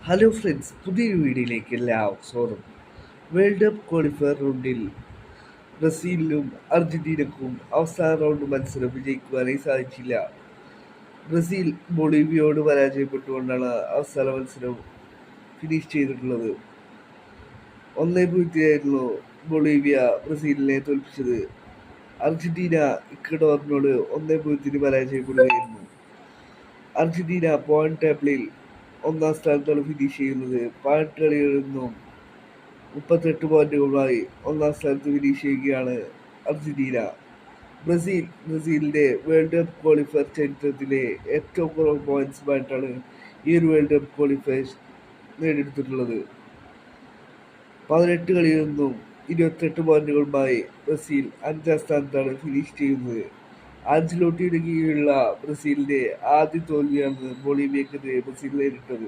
Hello friends, പുതിയൊരു വീഡിയോയിലേക്ക് എല്ലാവർക്കും സ്വാഗതം. വേൾഡ് കപ്പ് ക്വാളിഫയർ റൗണ്ടിൽ ബ്രസീലിനും അർജന്റീനക്കും അവസാന റൗണ്ട് മത്സരം വിജയിക്കുവാനായി സാധിച്ചില്ല. ബ്രസീൽ ബൊളീവിയയോട് പരാജയപ്പെട്ടുകൊണ്ടാണ് അവസാന മത്സരം ഫിനിഷ് ചെയ്തിട്ടുള്ളത്. 1-0 ബൊളീവിയ ബ്രസീലിനെ തോൽപ്പിച്ചത്. അർജന്റീന ഇക്വഡോറിനോട് 1-0 പരാജയപ്പെടുകയായിരുന്നു. അർജന്റീന പോയിന്റ് ടേബിളിൽ ഒന്നാം സ്ഥാനത്താണ് ഫിനിഷ് ചെയ്യുന്നത്. 18 കളികളിൽ നിന്നും 38 പോയിന്റുകളുമായി ഒന്നാം സ്ഥാനത്ത് ഫിനിഷ് ചെയ്യുകയാണ് അർജന്റീന. ബ്രസീലിന്റെ വേൾഡ് കപ്പ് ക്വാളിഫയർ ചരിത്രത്തിലെ ഏറ്റവും കുറവ് പോയിന്റ്സുമായിട്ടാണ് ഈ ഒരു വേൾഡ് കപ്പ് ക്വാളിഫയർ നേടിയെടുത്തിട്ടുള്ളത്. 18 കളിയിൽ നിന്നും 28 പോയിന്റുകളുമായി ബ്രസീൽ 5-ാം സ്ഥാനത്താണ് ഫിനിഷ് ചെയ്യുന്നത്. ആഞ്ചലോട്ടിയുടെ കീഴിലുള്ള ബ്രസീലിന്റെ ആദ്യ തോൽവിയാണ് ബൊളീവിയക്കെതിരെ ബ്രസീൽ നേരിട്ടത്.